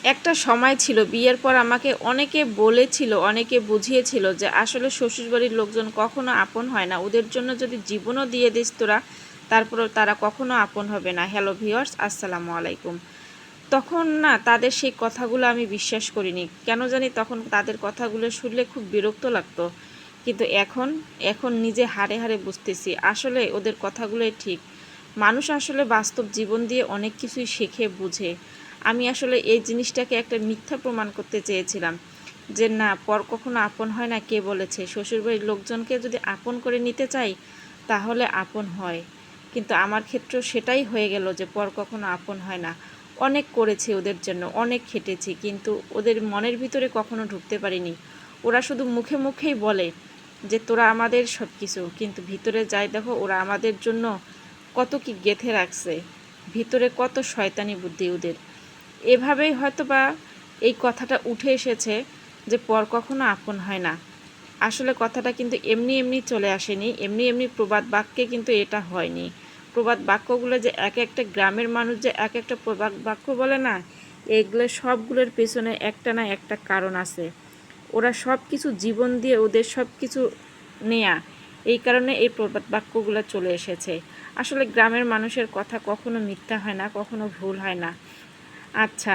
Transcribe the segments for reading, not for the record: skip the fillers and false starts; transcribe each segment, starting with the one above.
একটা সময় ছিল বিয়ের পর আমাকে অনেকে বলেছিল, অনেকে বুঝিয়েছিল যে আসলে শ্বশুরবাড়ির লোকজন কখনো আপন হয় না, ওদের জন্য যদি জীবনও দিয়ে দিস তোরা তারপরেও তারা কখনো আপন হবে না। হ্যালো ভিউয়ার্স, আসসালামু আলাইকুম। তখন না তাদের সেই কথাগুলো আমি বিশ্বাস করিনি, কেন জানি তখন তাদের কথাগুলো শুনলে খুব বিরক্ত লাগতো। কিন্তু এখন এখন নিজে হাড়ে হাড়ে বুঝতেছি আসলে ওদের কথাগুলোই ঠিক। মানুষ আসলে বাস্তব জীবন দিয়ে অনেক কিছুই শেখে, বুঝে। আমি আসলে এই জিনিসটাকে একটা মিথ্যা প্রমাণ করতে চেয়েছিলাম যে না, পর কখনো আপন হয় না। কে বলেছে? শ্বশুরবাড়ির লোকজনকে যদি আপন করে নিতে চাই তাহলে আপন হয়, কিন্তু আমার ক্ষেত্রেও সেটাই হয়ে গেল যে পর কখনো আপন হয় না। অনেক করেছি ওদের জন্য, অনেক খেটেছি, কিন্তু ওদের মনের ভিতরে কখনো ঢুকতে পারিনি। ওরা শুধু মুখে মুখেই বলে যে তোরা আমাদের সব কিছু, কিন্তু ভিতরে যাই দেখো ওরা আমাদের জন্য কত কি গেঁথে রাখছে, ভিতরে কত শয়তানি বুদ্ধি ওদের। এভাবেই হয়তো বা এই কথাটা উঠে এসেছে যে পর কখনো আপন হয় না। আসলে কথাটা কিন্তু এমনি এমনি চলে আসেনি, এমনি এমনি প্রবাদ বাক্যে কিন্তু এটা হয়নি। প্রবাদ বাক্যগুলো যে এক একটা গ্রামের মানুষ যে এক একটা প্রবাদ বাক্য বলে না, এগুলো সবগুলোর পেছনে একটা না একটা কারণ আছে। ওরা সব কিছু জীবন দিয়ে ওদের সব কিছু নেয়া, এই কারণে এই প্রবাদ বাক্যগুলো চলে এসেছে। আসলে গ্রামের মানুষের কথা কখনো মিথ্যা হয় না, কখনো ভুল হয় না। আচ্ছা,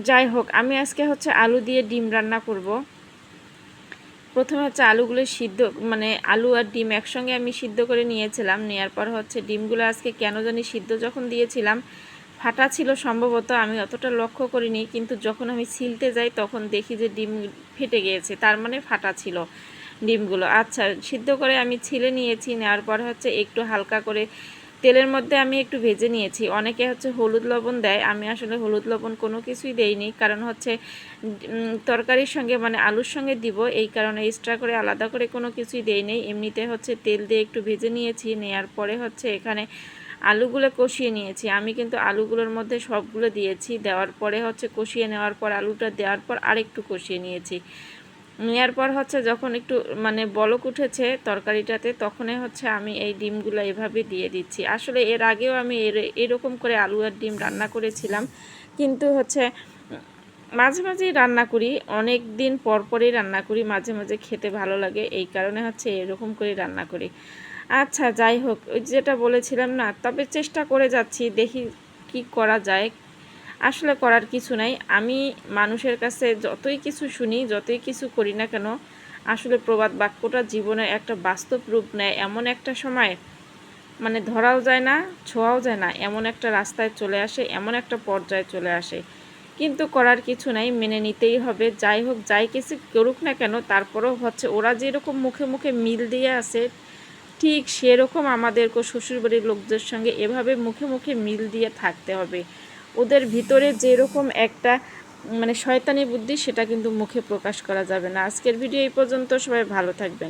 যাই হোক, আমি আজকে আলু দিয়ে ডিম রান্না করব। প্রথমে আলুগুলো সিদ্ধ, মানে আলু আর ডিম একসঙ্গে আমি সিদ্ধ করে নিয়েছিলাম। নেওয়ার পর ডিমগুলো আজকে কেন জানি সিদ্ধ যখন দিয়েছিলাম ফাটা ছিল সম্ভবত, আমি অতটা লক্ষ্য করিনি, কিন্তু যখন আমি ছিলতে যাই তখন দেখি যে ডিম ফেটে গিয়েছে, তার মানে ফাটা ছিল ডিমগুলো। আচ্ছা, সিদ্ধ করে আমি ছিলে নিয়েছি। নেওয়ার পর একটু হালকা করে তেলের মধ্যে আমি একটু ভেজে নিয়েছি। অনেকে হলুদ লবণ দেয়, আমি আসলে হলুদ লবণ কোনো কিছুই দেইনি, কারণ তরকারির সঙ্গে মানে আলুর সঙ্গে দিব, এই কারণে এক্সট্রা করে আলাদা করে কোনো কিছুই দেইনি। এমনিতে তেল দিয়ে একটু ভেজে নিয়েছি। নেওয়ার পরে এখানে আলুগুলো কষিয়ে নিয়েছি। আমি কিন্তু আলুগুলোর মধ্যে সবগুলো দিয়েছি, দেওয়ার পরে কষিয়ে নেওয়ার পর আলুটা দেওয়ার পর আরেকটু কষিয়ে নিয়েছি। নেওয়ার পর যখন একটু মানে বলক উঠেছে তরকারিটাতে, তখনই আমি এই ডিমগুলো এভাবে দিয়ে দিচ্ছি। আসলে এর আগেও আমি এরকম করে আলু আর ডিম রান্না করেছিলাম, কিন্তু মাঝে মাঝেই রান্না করি, অনেক দিন পর পরই রান্না করি, মাঝে মাঝে খেতে ভালো লাগে, এই কারণে এরকম করে রান্না করি। আচ্ছা, যাই হোক, ওই যেটা বলেছিলাম না, তবে চেষ্টা করে যাচ্ছি, দেখি কি করা যায়। আসলে করার কিছু নাই। আমি মানুষের কাছে যতই কিছু শুনি, যতই কিছু করি না কেন, আসলে প্রবাদ বাক্যটা জীবনে একটা বাস্তব রূপ নেয় এমন একটা সময়, মানে ধরাও যায় না, ছোঁয়াও যায় না, এমন একটা রাস্তায় চলে আসে, এমন একটা পর্যায়ে চলে আসে। কিন্তু করার কিছু নাই, মেনে নিতেই হবে। যাই হোক, যাই কিছু করুক না কেন, তারপরেও ওরা যেরকম মুখে মুখে মিল দিয়ে আছে, ঠিক সেরকম আমাদেরকে শ্বশুরবাড়ির লোকদের সঙ্গে এভাবে মুখে মুখে মিল দিয়ে থাকতে হবে। ওদের ভিতরে যেরকম একটা মানে শয়তানি বুদ্ধি, সেটা কিন্তু মুখে প্রকাশ করা যাবে না। আজকের ভিডিও এই পর্যন্ত, সবাই ভালো থাকবেন।